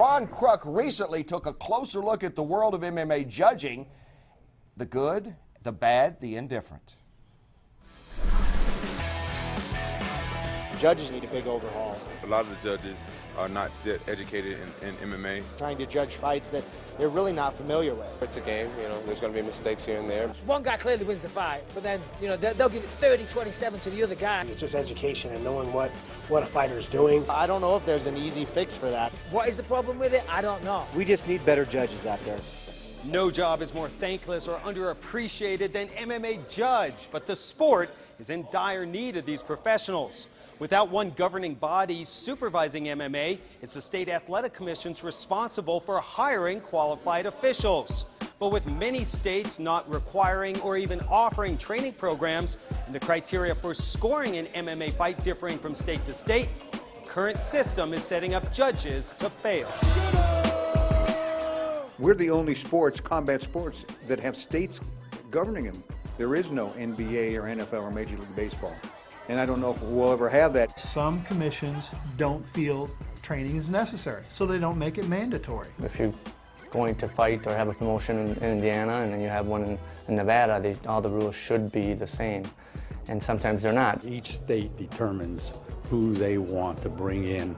Ron Kruk recently took a closer look at the world of MMA judging, the good, the bad, the indifferent. Judges need a big overhaul. A lot of the judges are not educated in MMA. Trying to judge fights that they're really not familiar with. It's a game, you know, there's going to be mistakes here and there. One guy clearly wins the fight, but then, you know, they'll give it 30-27 to the other guy. It's just education and knowing what a fighter's doing. I don't know if there's an easy fix for that. What is the problem with it? I don't know. We just need better judges out there. No job is more thankless or underappreciated than MMA judge, but the sport is in dire need of these professionals. Without one governing body supervising MMA, it's the state athletic commissions responsible for hiring qualified officials. But with many states not requiring or even offering training programs and the criteria for scoring an MMA fight differing from state to state, the current system is setting up judges to fail. We're the only sports, combat sports, that have states governing them. There is no NBA or NFL or Major League Baseball. And I don't know if we'll ever have that. Some commissions don't feel training is necessary, so they don't make it mandatory. If you're going to fight or have a promotion in Indiana and then you have one in Nevada, all the rules should be the same. And sometimes they're not. Each state determines who they want to bring in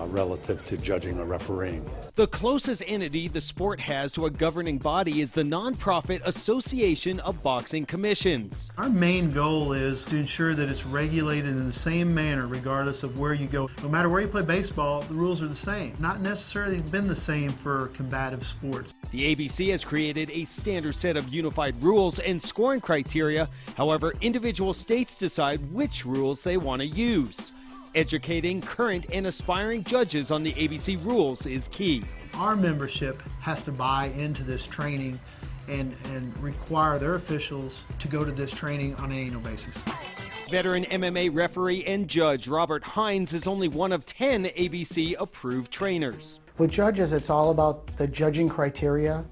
relative to judging or refereeing. The closest entity the sport has to a governing body is the nonprofit Association of Boxing Commissions. Our main goal is to ensure that it's regulated in the same manner regardless of where you go. No matter where you play baseball, the rules are the same. Not necessarily been the same for combative sports. The ABC has created a standard set of unified rules and scoring criteria. However, individual states decide which rules they want to use. Educating current and aspiring judges on the ABC rules is key. Our membership has to buy into this training and require their officials to go to this training on an annual basis. Veteran MMA referee and judge Robert Hines is only one of 10 ABC-approved trainers. With judges, it's all about the judging criteria,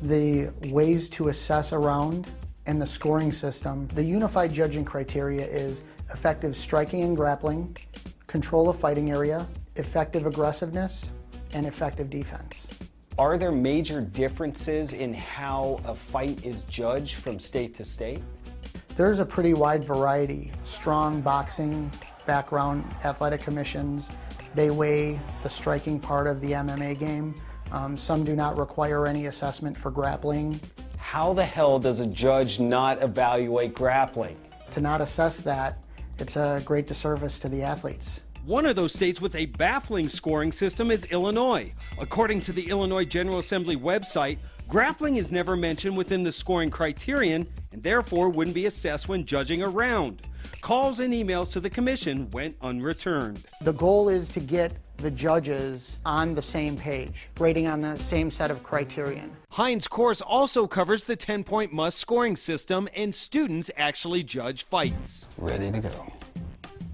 the ways to assess around, and the scoring system. The unified judging criteria is effective striking and grappling, control of fighting area, effective aggressiveness, and effective defense. Are there major differences in how a fight is judged from state to state? There's a pretty wide variety. Strong boxing background athletic commissions, they weigh the striking part of the MMA game. Some do not require any assessment for grappling. How the hell does a judge not evaluate grappling? To not assess that, it's a great disservice to the athletes. One of those states with a baffling scoring system is Illinois. According to the Illinois General Assembly website, grappling is never mentioned within the scoring criterion and therefore wouldn't be assessed when judging a round. Calls and emails to the commission went unreturned. The goal is to get the judges on the same page, rating on the same set of criterion. Hines' course also covers the 10-point must scoring system, and students actually judge fights. Ready to go.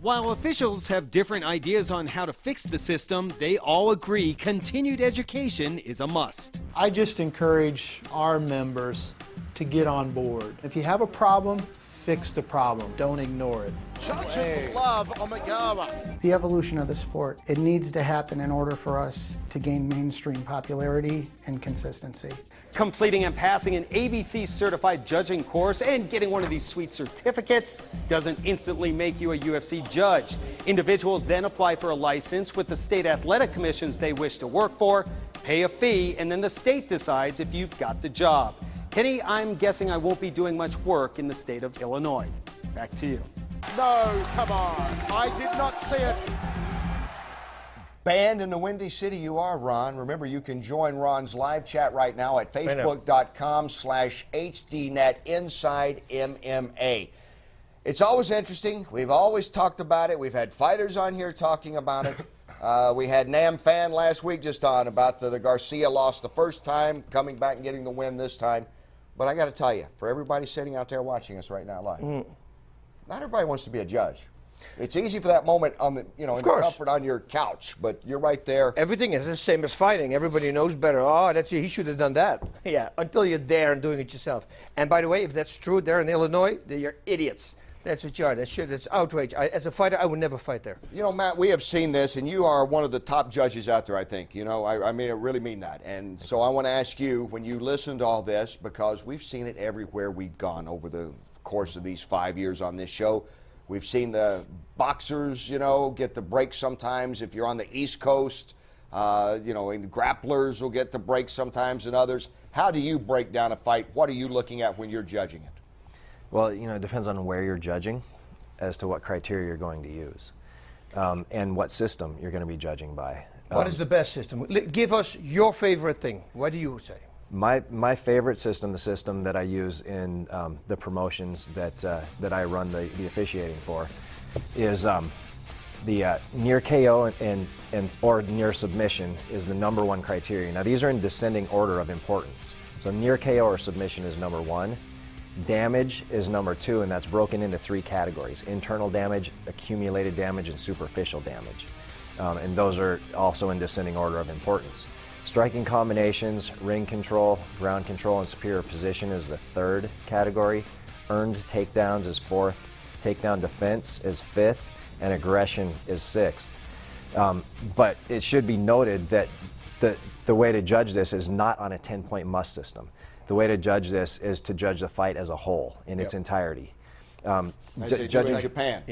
While officials have different ideas on how to fix the system, they all agree continued education is a must. I just encourage our members to get on board. If you have a problem, fix the problem. Don't ignore it. Judges love Omagawa. The evolution of the sport, it needs to happen in order for us to gain mainstream popularity and consistency. Completing and passing an ABC certified judging course and getting one of these sweet certificates doesn't instantly make you a UFC judge. Individuals then apply for a license with the state athletic commissions they wish to work for, pay a fee, and then the state decides if you've got the job. Kenny, I'm guessing I won't be doing much work in the state of Illinois. Back to you. No, come on. I did not see it. Banned in the Windy City you are, Ron. Remember, you can join Ron's live chat right now at facebook.com/HDNet Inside MMA. It's always interesting. We've always talked about it. We've had fighters on here talking about it. We had Nam Fan last week just on about the Garcia loss the first time, coming back and getting the win this time. But I got to tell you, for everybody sitting out there watching us right now live, not everybody wants to be a judge. It's easy for that moment on the, in the comfort on your couch, but you're right there. Everything is the same as fighting. Everybody knows better. Oh, that's he should have done that. Yeah, until you're there and doing it yourself. And by the way, if that's true there in Illinois, they're idiots. That's what you are. That shit, that's outrage. As a fighter, I would never fight there. You know, Matt, we have seen this, and you are one of the top judges out there, I think. You know, I mean, I really mean that. And so I want to ask you, when you listen to all this, because we've seen it everywhere we've gone over the course of these 5 years on this show. We've seen the boxers, you know, get the break sometimes if you're on the East Coast. You know, and grapplers will get the break sometimes and others. How do you break down a fight? What are you looking at when you're judging it? Well, you know, it depends on where you're judging as to what criteria you're going to use and what system you're going to be judging by. What is the best system? Give us your favorite thing. What do you say? My favorite system, the system that I use in the promotions that I run the officiating for, is the near KO or near submission is the #1 criteria. Now these are in descending order of importance. So near KO or submission is #1. Damage is #2, and that's broken into 3 categories: internal damage, accumulated damage, and superficial damage. And those are also in descending order of importance. Striking combinations, ring control, ground control, and superior position is the 3rd category. Earned takedowns is 4th. Takedown defense is 5th. And aggression is 6th. But it should be noted that the way to judge this is not on a 10-point must system. The way to judge this is to judge the fight as a whole in its entirety. As they do in Japan.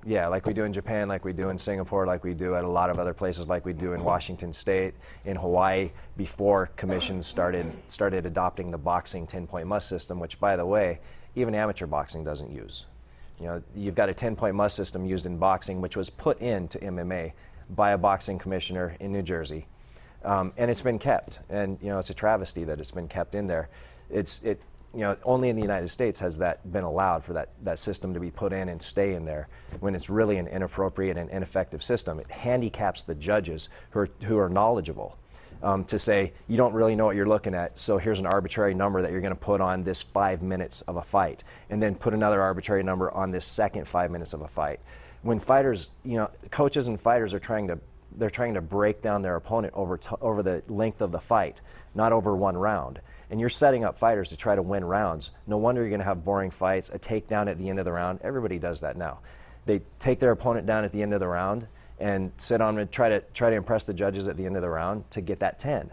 Yeah, like we do in Japan, like we do in Singapore, like we do at a lot of other places, like we do in Washington State, in Hawaii, before commissions started adopting the boxing 10-point must system, which, by the way, even amateur boxing doesn't use. You know, you've got a 10-point must system used in boxing, which was put into MMA by a boxing commissioner in New Jersey, and it's been kept. And you know, it's a travesty that it's been kept in there. You know, only in the United States has that been allowed for that system to be put in and stay in there, when it's really an inappropriate and ineffective system. It handicaps the judges who are knowledgeable. To say, you don't really know what you're looking at, so here's an arbitrary number that you're going to put on this 5 minutes of a fight, and then put another arbitrary number on this second 5 minutes of a fight. When fighters, you know, coaches and fighters are trying to break down their opponent over the length of the fight, not over one round. And you're setting up fighters to try to win rounds. No wonder you're going to have boring fights, a takedown at the end of the round. Everybody does that now. They take their opponent down at the end of the round and sit on and try to impress the judges at the end of the round to get that 10.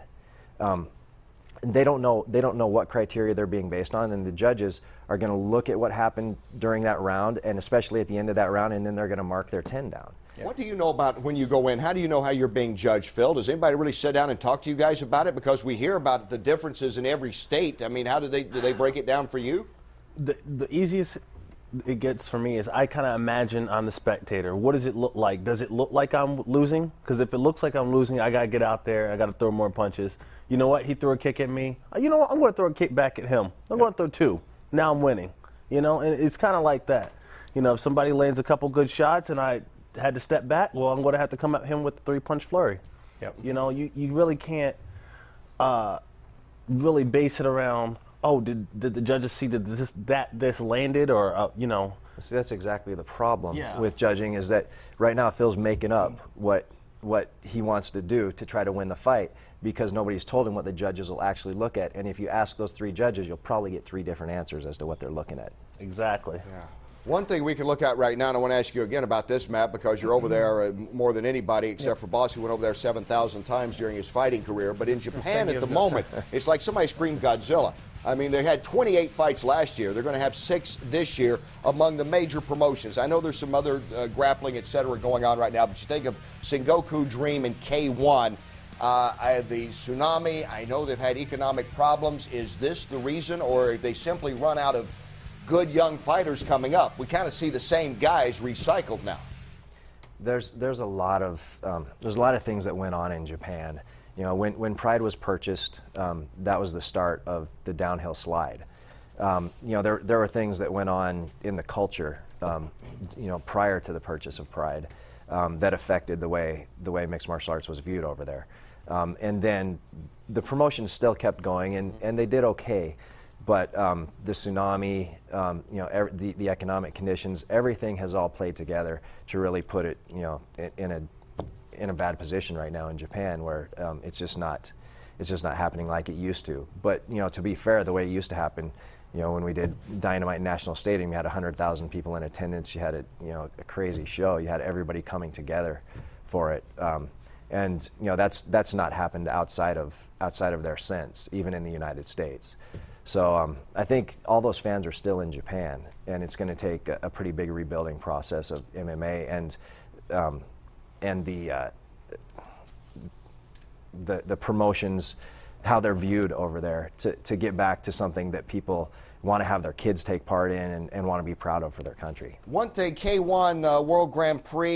They don't know what criteria they're being based on, and the judges are going to look at what happened during that round, and especially at the end of that round, and then they're going to mark their 10 down. What do you know about when you go in? How do you know how you're being judged, Phil? Does anybody really sit down and talk to you guys about it? Because we hear about the differences in every state. I mean, how do they break it down for you? The easiest it gets for me is I kind of imagine I'm the spectator. What does it look like? Does it look like I'm losing? Because if it looks like I'm losing, I got to get out there. I got to throw more punches. You know what? He threw a kick at me. You know what? I'm going to throw a kick back at him. I'm going to throw 2. Now I'm winning. You know, and it's kind of like that. You know, if somebody lands a couple good shots and I had to step back, well, I'm going to have to come at him with a 3-punch flurry. You know, you really can't really base it around, oh, did the judges see that this landed, or you know? See, that's exactly the problem with judging, is that right now Phil's making up what he wants to do to try to win the fight, because nobody's told him what the judges will actually look at. And if you ask those 3 judges, you'll probably get 3 different answers as to what they're looking at. Exactly. Yeah. One thing we can look at right now, and I want to ask you again about this, Matt, because you're over there more than anybody, except for Boss, who went over there 7,000 times during his fighting career. But in Japan at the moment, it's like somebody screamed Godzilla. I mean, they had 28 fights last year. They're going to have 6 this year among the major promotions. I know there's some other grappling, et cetera, going on right now, but you think of Sengoku Dream and K1. The tsunami, I know they've had economic problems. Is this the reason, or have they simply run out of good young fighters coming up? We kind of see the same guys recycled now. There's a lot of things that went on in Japan. You know, when Pride was purchased, that was the start of the downhill slide. You know, there were things that went on in the culture, you know, prior to the purchase of Pride, that affected the way mixed martial arts was viewed over there. And then the promotion still kept going, and they did okay. But the tsunami, you know, the economic conditions, everything has all played together to really put it, you know, in a bad position right now in Japan, where it's just not it's just not happening like it used to. But you know, to be fair, the way it used to happen, you know, when we did Dynamite National Stadium, you had 100,000 people in attendance. You had a crazy show. You had everybody coming together for it. And you know, that's not happened outside of their sense, even in the United States. So I think all those fans are still in Japan, and it's going to take a pretty big rebuilding process of MMA and the promotions, how they're viewed over there, to get back to something that people want to have their kids take part in and want to be proud of for their country. One thing, K1 World Grand Prix.